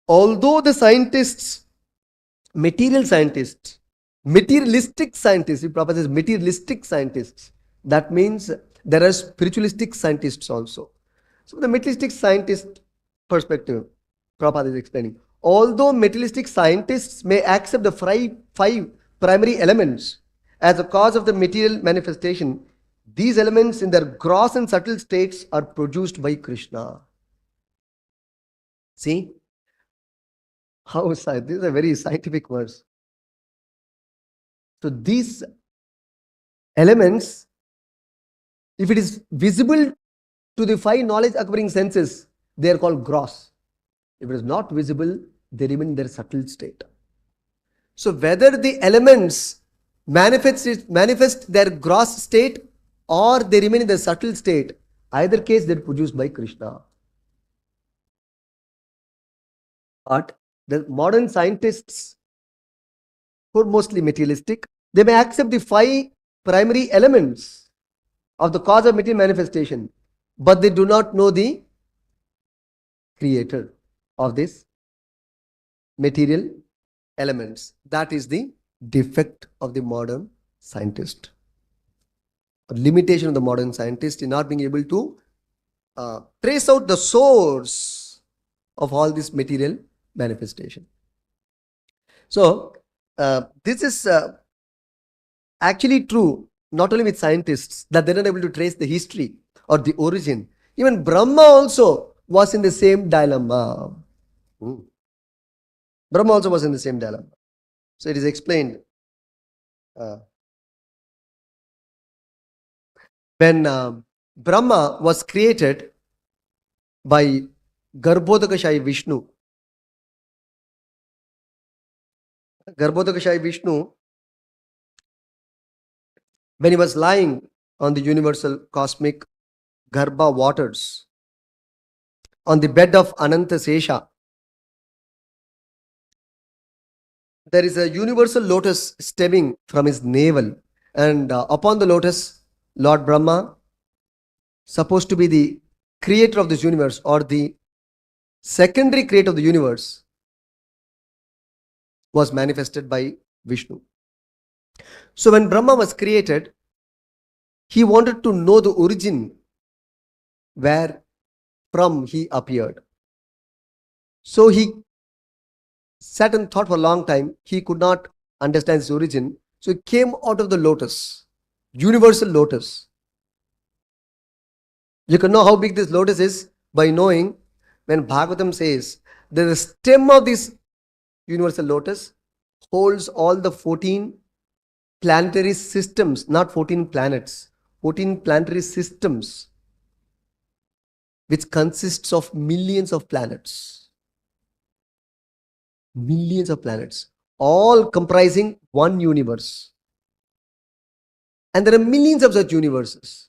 Although the scientists, materialistic scientists, Prabhupada says materialistic scientists, that means there are spiritualistic scientists also. So, the materialistic scientist perspective, Prabhupada is explaining. Although materialistic scientists may accept the five primary elements as a cause of the material manifestation, these elements in their gross and subtle states are produced by Krishna. See? How this is a very scientific verse. So these elements, if it is visible to the five knowledge acquiring senses, they are called gross. If it is not visible, they remain in their subtle state. So whether the elements manifest their gross state or they remain in their subtle state, either case they are produced by Krishna. But the modern scientists, who are mostly materialistic, they may accept the five primary elements of the cause of material manifestation, but they do not know the creator of this material elements. That is the defect of the modern scientist. A limitation of the modern scientist in not being able to trace out the source of all this material manifestation. So, this is actually true not only with scientists, that they're not able to trace the history or the origin. Even Brahma also was in the same dilemma. Brahma also was in the same dilemma. So it is explained when Brahma was created by Garbhodakashayi Vishnu. Garbhodakashayi Vishnu, when he was lying on the universal cosmic Garbha waters, on the bed of Ananta Sesha, there is a universal lotus stemming from his navel, and upon the lotus, Lord Brahma, supposed to be the creator of this universe or the secondary creator of the universe, was manifested by Vishnu. So when Brahma was created, he wanted to know the origin where from he appeared. So he sat and thought for a long time. He could not understand his origin. So he came out of the lotus, universal lotus. You can know how big this lotus is by knowing when Bhagavatam says that the stem of this universal lotus holds all the 14 planetary systems, not 14 planets, 14 planetary systems, which consists of millions of planets. Millions of planets, all comprising one universe. And there are millions of such universes.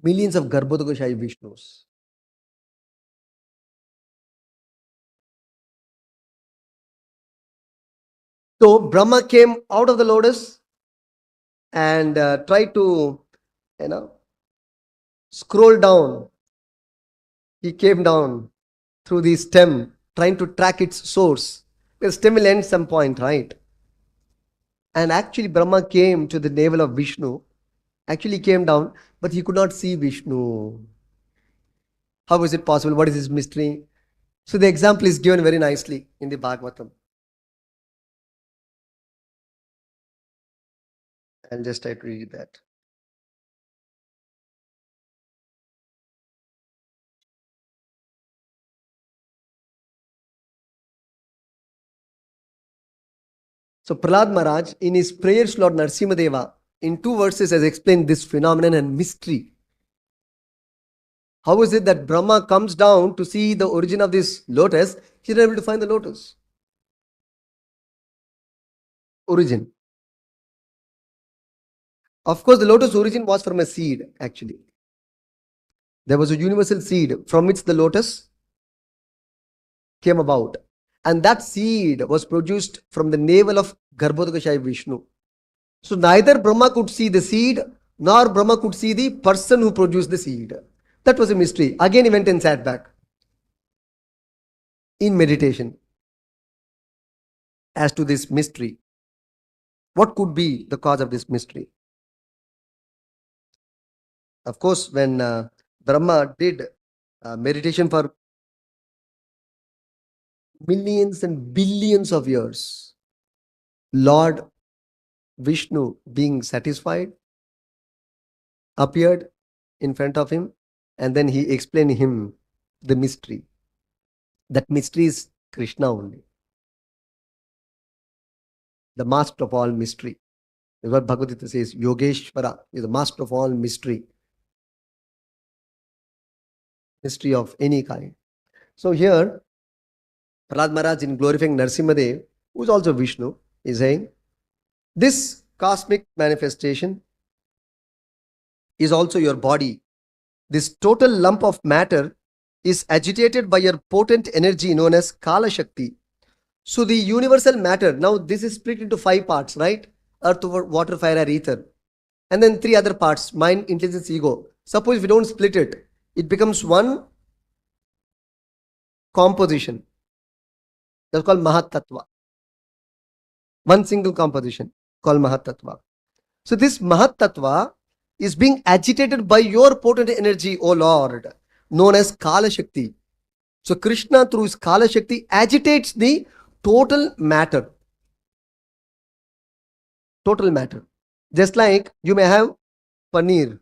Millions of Garbhodakashayi Vishnus. So Brahma came out of the lotus and tried to, scroll down. He came down through the stem, trying to track its source. The stem will end some point, right? And actually, Brahma came to the navel of Vishnu. Actually, came down, but he could not see Vishnu. How is it possible? What is this mystery? So the example is given very nicely in the Bhagavatam. I'll just try to read that. So Prahlad Maharaj, in his prayers to Lord Narasimhadeva, in 2 verses has explained this phenomenon and mystery. How is it that Brahma comes down to see the origin of this lotus? He's not able to find the lotus. Origin. Of course, the lotus origin was from a seed, actually. There was a universal seed from which the lotus came about. And that seed was produced from the navel of Garbhodakashayi Vishnu. So neither Brahma could see the seed, nor Brahma could see the person who produced the seed. That was a mystery. Again, he went and sat back in meditation as to this mystery. What could be the cause of this mystery? Of course, when Brahma did meditation for millions and billions of years, Lord Vishnu, being satisfied, appeared in front of him, and then he explained him the mystery. That mystery is Krishna only, the master of all mystery. That's what Bhagavad Gita says. Yogeshwara is the master of all mystery. Mystery of any kind. So here, Prahlad Maharaj, in glorifying Narasimhadev, who is also Vishnu, is saying, this cosmic manifestation is also your body. This total lump of matter is agitated by your potent energy known as Kala Shakti. So the universal matter, now this is split into 5 parts, right? Earth, water, fire, air, ether. And then 3 other parts, mind, intelligence, ego. Suppose if we don't split it, it becomes one composition. That's called Mahat Tattva. One single composition called Mahat Tattva. So this Mahat Tattva is being agitated by your potent energy, O Lord, known as Kala Shakti. So Krishna, through his Kala Shakti, agitates the total matter. Total matter. Just like you may have paneer,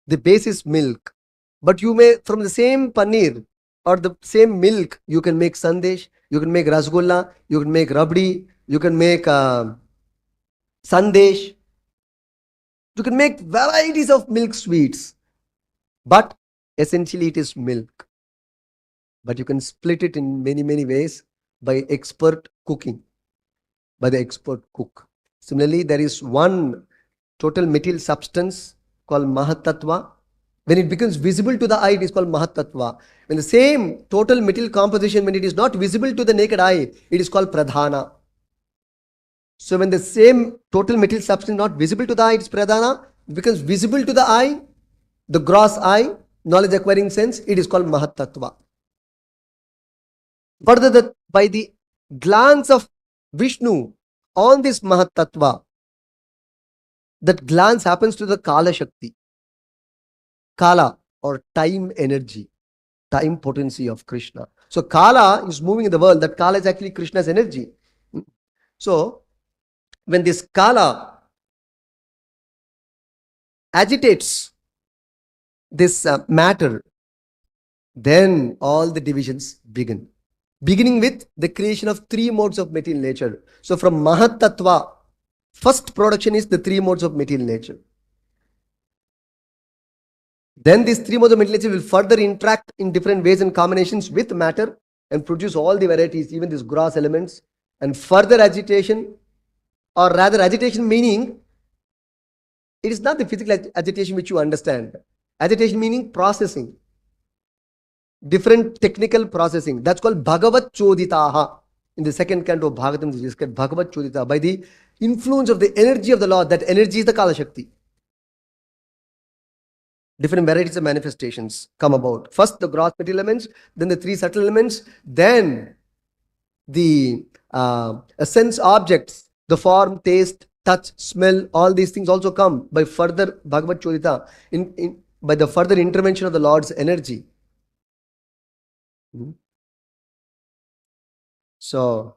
the base is milk, but you may, from the same paneer or the same milk, you can make sandesh, you can make rasgulla, you can make rabdi, you can make sandesh, you can make varieties of milk sweets, but essentially it is milk. But you can split it in many, many ways by expert cooking, by the expert cook. Similarly, there is one total material substance called Mahat Tattva. When it becomes visible to the eye, it is called Mahat Tattva. When the same total material composition, when it is not visible to the naked eye, it is called Pradhana. So when the same total material substance not visible to the eye, it is Pradhana. It becomes visible to the eye, the gross eye, knowledge acquiring sense, it is called Mahat Tattva. Further, by the glance of Vishnu on this Mahat Tattva, that glance happens to the Kala Shakti. Kala or time energy, time potency of Krishna. So Kala is moving in the world. That Kala is actually Krishna's energy. So when this Kala agitates this matter, then all the divisions begin. Beginning with the creation of 3 modes of material nature. So from Mahat Tattva, first production is the 3 modes of material nature. Then these 3 modes of material nature will further interact in different ways and combinations with matter and produce all the varieties, even these gross elements, and further agitation, or rather agitation meaning, it is not the physical agitation which you understand. Agitation meaning processing. Different technical processing. That's called Bhagavat Choditaha in the second canto of Bhagavatam, it is called Bhagavat Chodita. By the influence of the energy of the Lord, that energy is the Kala Shakti. Different varieties of manifestations come about. First, the gross material elements, then the three subtle elements, then the sense objects, the form, taste, touch, smell, all these things also come by further Bhagavad Chodita, by the further intervention of the Lord's energy. So,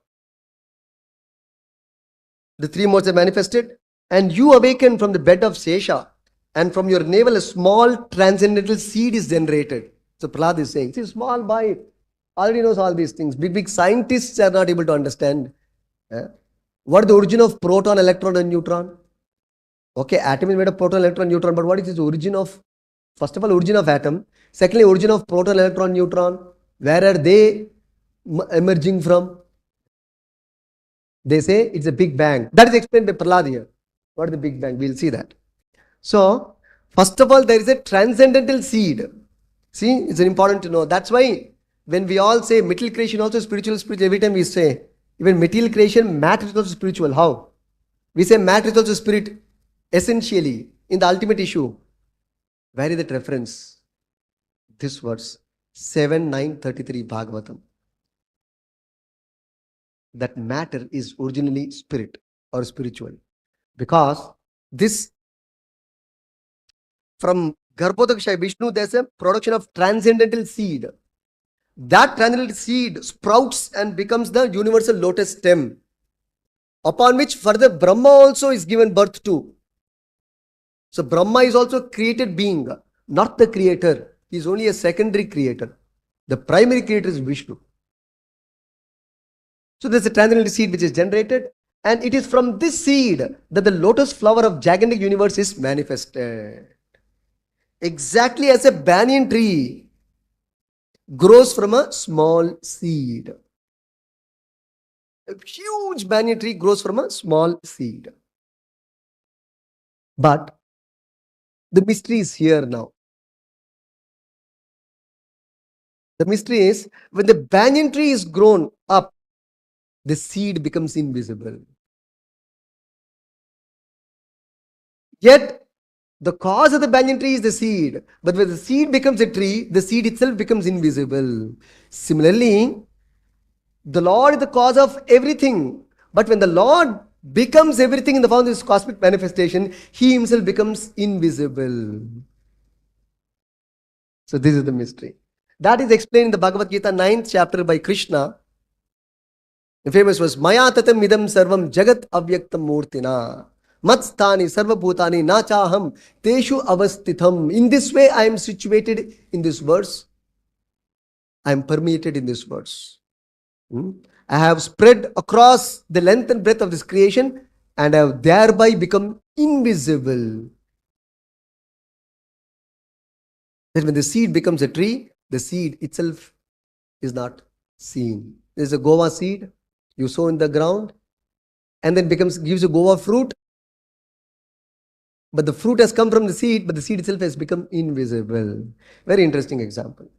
the three modes are manifested, and you awaken from the bed of Sesha, and from your navel a small transcendental seed is generated. So Prahlad is saying, see, small boy already knows all these things. Big scientists are not able to understand. What is the origin of proton, electron and neutron? Okay, atom is made of proton, electron, neutron, but what is the origin of, first of all, origin of atom. Secondly, origin of proton, electron, neutron. Where are they emerging from? They say it's a Big Bang. That is explained by Prahlad here. What is the Big Bang? We'll see that. So, first of all, there is a transcendental seed. See, it's important to know. That's why when we all say material creation also spiritual, every time we say, even material creation, matter is also spiritual. How? We say matter is also spirit, essentially, in the ultimate issue. Where is that reference? This verse, 7:9:33 Bhagavatam. That matter is originally spirit or spiritual. Because this, from Garbhodakshaya Vishnu, there's a production of transcendental seed. That transcendental seed sprouts and becomes the universal lotus stem, upon which further Brahma also is given birth to. So Brahma is also a created being, not the creator. He is only a secondary creator. The primary creator is Vishnu. So there's a transcendental seed which is generated, and it is from this seed that the lotus flower of gigantic universe is manifested. Exactly as a banyan tree grows from a small seed. A huge banyan tree grows from a small seed. But the mystery is here now. The mystery is, when the banyan tree is grown up, the seed becomes invisible. Yet, the cause of the banyan tree is the seed. But when the seed becomes a tree, the seed itself becomes invisible. Similarly, the Lord is the cause of everything. But when the Lord becomes everything in the form of this cosmic manifestation, He Himself becomes invisible. So this is the mystery. That is explained in the Bhagavad Gita 9th chapter by Krishna. The famous was, Maya tatam idam sarvam jagat avyaktam murtina. Matstani sarvabhutani nachaham teshu avastitham. In this way I am situated in this verse. I am permeated in this verse. I have spread across the length and breadth of this creation, and I have thereby become invisible. That when the seed becomes a tree, the seed itself is not seen. There is a guava seed you sow in the ground, and then gives a guava fruit. But the fruit has come from the seed, but the seed itself has become invisible. Very interesting example.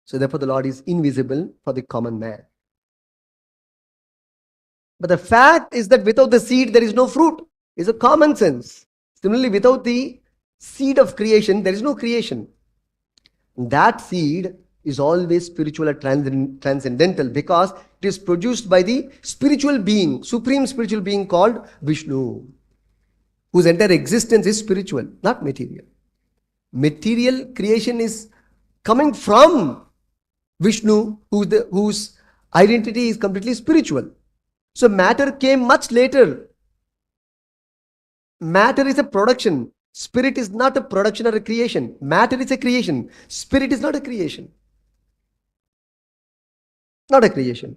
So therefore the Lord is invisible for the common man. But the fact is that without the seed there is no fruit. It's a common sense. Similarly, without the seed of creation, there is no creation. That seed is always spiritual or transcendental, because it is produced by the spiritual being, supreme spiritual being called Vishnu, whose entire existence is spiritual, not material. Material creation is coming from Vishnu, whose identity is completely spiritual. So matter came much later. Matter is a production. Spirit is not a production or a creation. Matter is a creation. Spirit is not a creation. Not a creation.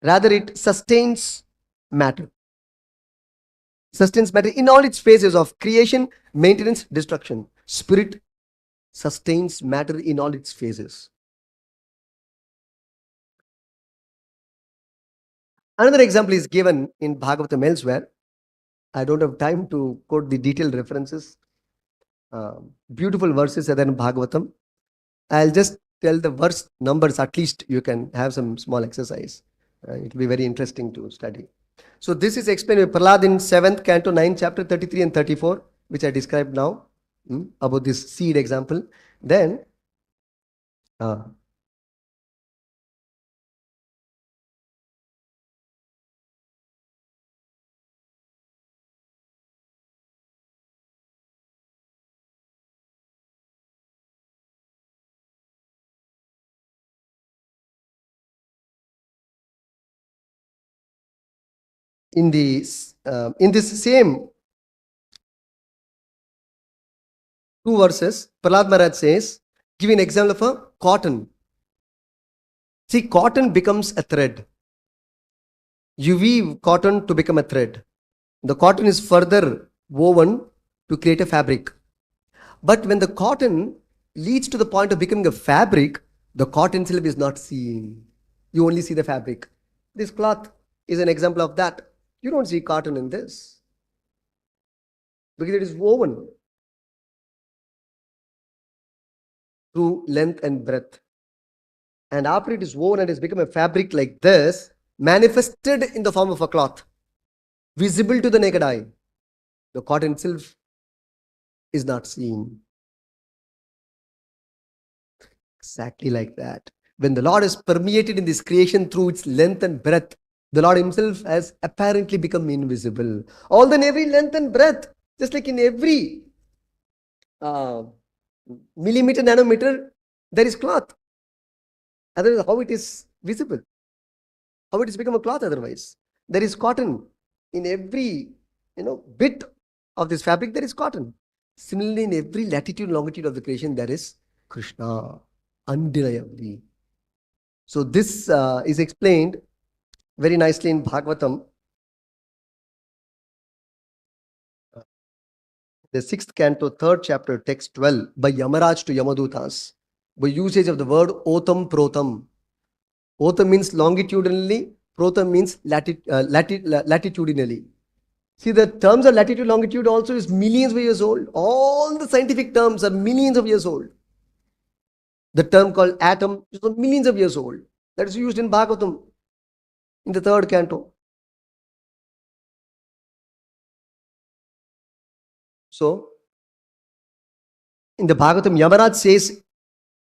Rather, it sustains matter. Sustains matter in all its phases of creation, maintenance, destruction. Spirit sustains matter in all its phases. Another example is given in Bhagavatam elsewhere. I don't have time to quote the detailed references. Beautiful verses are there in Bhagavatam. I'll just tell the verse numbers, at least you can have some small exercise. It will be very interesting to study. So this is explained by Prahlad in 7th canto, 9th chapter, 33 and 34, which I described now, about this seed example. Then, in this same two verses, Prahlad Maharaj says, give an example of a cotton. See, cotton becomes a thread. You weave cotton to become a thread. The cotton is further woven to create a fabric. But when the cotton leads to the point of becoming a fabric, the cotton itself is not seen. You only see the fabric. This cloth is an example of that. You don't see cotton in this, because it is woven through length and breadth. And after it is woven and has become a fabric like this, manifested in the form of a cloth, visible to the naked eye, the cotton itself is not seen. Exactly like that. When the Lord is permeated in this creation through its length and breadth, the Lord himself has apparently become invisible. Although in every length and breadth, just like in every millimeter, nanometer, there is cloth. Otherwise, how it is visible? How it has become a cloth otherwise? There is cotton. In every bit of this fabric, there is cotton. Similarly, in every latitude and longitude of the creation, there is Krishna, undeniably. So this is explained very nicely in Bhagavatam, the 6th canto, 3rd chapter, text 12, by Yamaraj to Yamadutas, by usage of the word Otam Protam. Otam means longitudinally, Protam means latitudinally. See, the terms of latitude, longitude also is millions of years old. All the scientific terms are millions of years old. The term called atom is millions of years old. That is used in Bhagavatam in the 3rd canto. So, in the Bhagavatam, Yamaraj says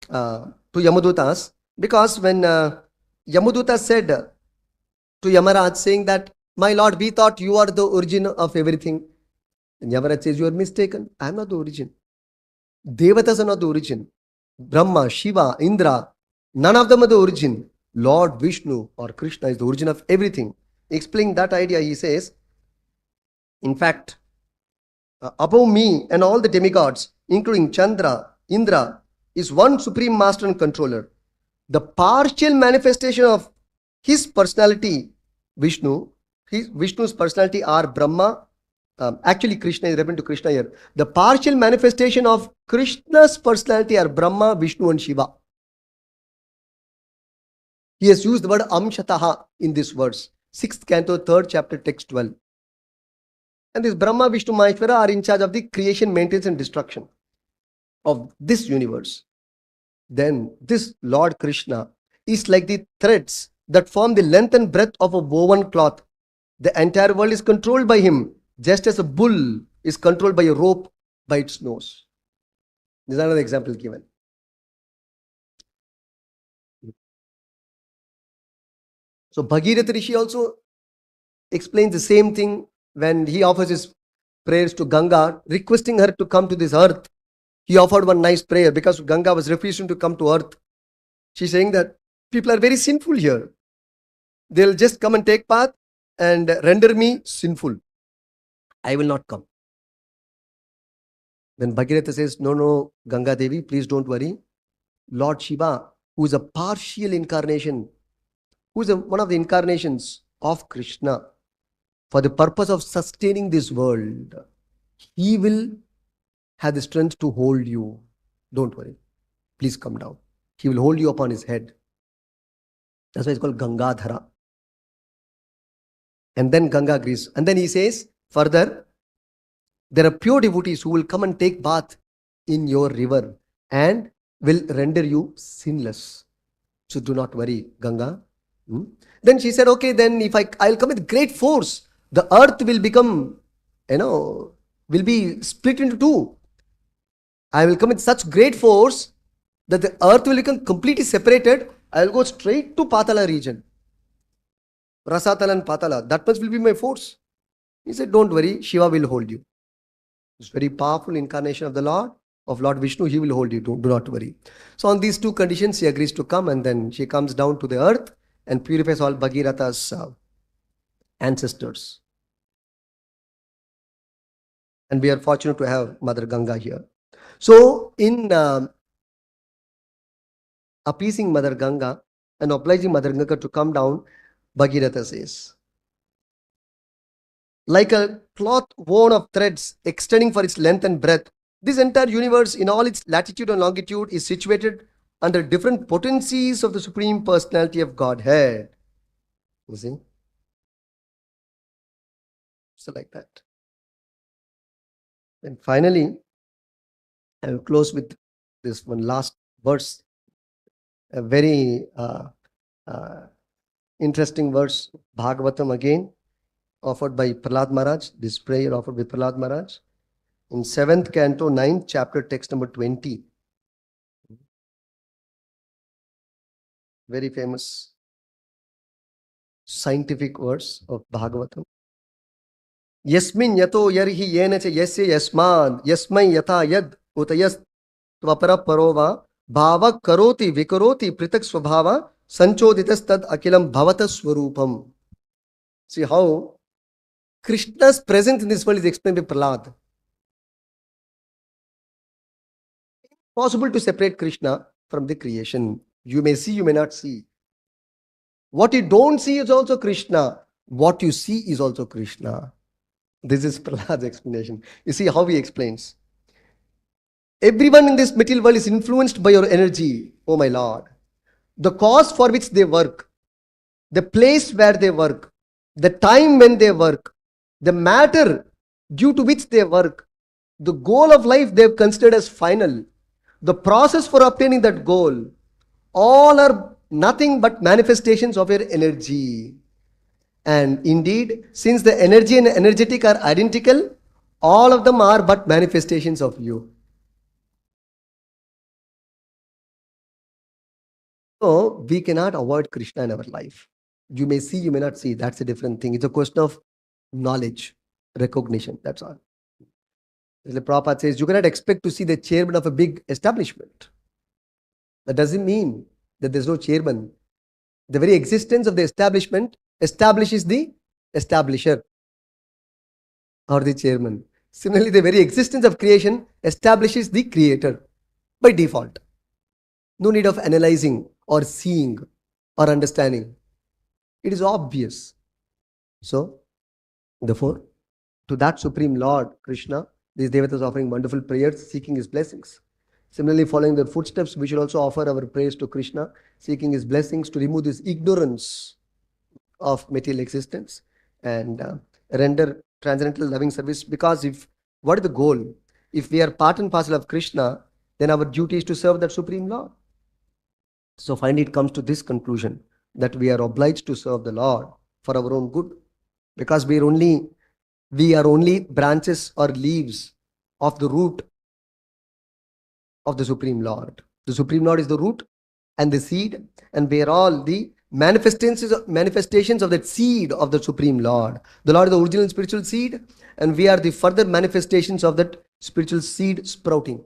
to Yamadutas, because when Yamaduta said to Yamaraj, saying that, my lord, we thought you are the origin of everything. And Yamaraj says, you are mistaken. I am not the origin. Devatas are not the origin. Brahma, Shiva, Indra, none of them are the origin. Lord Vishnu or Krishna is the origin of everything. Explaining that idea, he says, in fact, above me and all the demigods, including Chandra, Indra, is one supreme master and controller. The partial manifestation of his personality, Vishnu's personality are Brahma. Actually, Krishna is referring to Krishna here. The partial manifestation of Krishna's personality are Brahma, Vishnu and Shiva. He has used the word Amshataha in this verse. 6th canto, 3rd chapter, text 12. And this Brahma, Vishnu, Maheshwara are in charge of the creation, maintenance and destruction of this universe. Then this Lord Krishna is like the threads that form the length and breadth of a woven cloth. The entire world is controlled by him, just as a bull is controlled by a rope by its nose. This is another example given. So Bhagirath Rishi also explains the same thing when he offers his prayers to Ganga, requesting her to come to this earth. He offered one nice prayer because Ganga was refusing to come to earth. She's saying that people are very sinful here. They'll just come and take path and render me sinful. I will not come. Then Bhagirath says, no, Ganga Devi, please don't worry. Lord Shiva, who is a partial incarnation, who is one of the incarnations of Krishna, for the purpose of sustaining this world, he will have the strength to hold you. Don't worry. Please come down. He will hold you upon his head. That's why it's called Gangadhara. And then Ganga agrees. And then he says, further, there are pure devotees who will come and take bath in your river. And will render you sinless. So do not worry, Ganga. Then she said, okay, then if I'll come with great force, the earth will become, will be split into two. I will come with such great force that the earth will become completely separated. I will go straight to Patala region. Rasatala and Patala. That much will be my force. He said, don't worry, Shiva will hold you. It's very powerful incarnation of the Lord, of Lord Vishnu. He will hold you. Do not worry. So on these two conditions, she agrees to come, and then she comes down to the earth and purifies all Bhagirath's ancestors. And we are fortunate to have Mother Ganga here. So in appeasing Mother Ganga and obliging Mother Ganga to come down, Bhagiratha says, like a cloth woven of threads extending for its length and breadth, this entire universe in all its latitude and longitude is situated under different potencies of the Supreme Personality of Godhead. You see? So like that. And finally, I will close with this one last verse, a very interesting verse, Bhagavatam again, offered by Prahlad Maharaj, this prayer offered by Prahlad Maharaj, in 7th canto, 9th chapter, text number 20. Very famous scientific verse of Bhagavatam. Yasmin yato yarhi yena cha yasya yasmad yasmai yata yad utayas tvapara parova bhava karoti vikaroti pritak swabhava sanchoditas tad akilam bhavata swarupam. See how Krishna's presence in this world is explained by Prahlad. Possible to separate Krishna from the creation. You may see, you may not see. What you don't see is also Krishna. What you see is also Krishna. This is Prahlad's explanation. You see how he explains. Everyone in this material world is influenced by your energy, oh my Lord. The cause for which they work, the place where they work, the time when they work, the matter due to which they work, the goal of life they have considered as final, the process for obtaining that goal, all are nothing but manifestations of your energy. And indeed, since the energy and energetic are identical, all of them are but manifestations of you. So we cannot avoid Krishna in our life. You may see, you may not see. That's a different thing. It's a question of knowledge, recognition. That's all. The Prabhupada says you cannot expect to see the chairman of a big establishment. That doesn't mean that there's no chairman. The very existence of the establishment establishes the establisher or the chairman. Similarly, the very existence of creation establishes the creator by default. No need of analyzing or seeing or understanding. It is obvious. So, therefore, to that Supreme Lord, Krishna, these Devatas offering wonderful prayers, seeking his blessings. Similarly, following their footsteps, we should also offer our prayers to Krishna, seeking his blessings to remove this ignorance of material existence and render transcendental loving service. Because what is the goal? If we are part and parcel of Krishna, then our duty is to serve that Supreme Lord. So finally it comes to this conclusion that we are obliged to serve the Lord for our own good, because we are only branches or leaves of the root of the Supreme Lord. The Supreme Lord is the root and the seed, and we are all the manifestations of that seed of the Supreme Lord. The Lord is the original spiritual seed, and we are the further manifestations of that spiritual seed sprouting.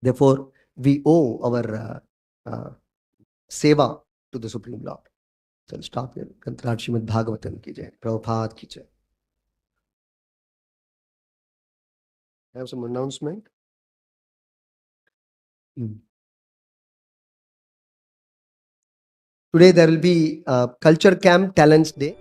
Therefore, we owe our seva to the Supreme Lord. So I'll stop here. Kantarat Srimad Bhagavatam ki jai. Prabhupada ki jai. I have some announcement. Today there will be Culture Camp Talents Day.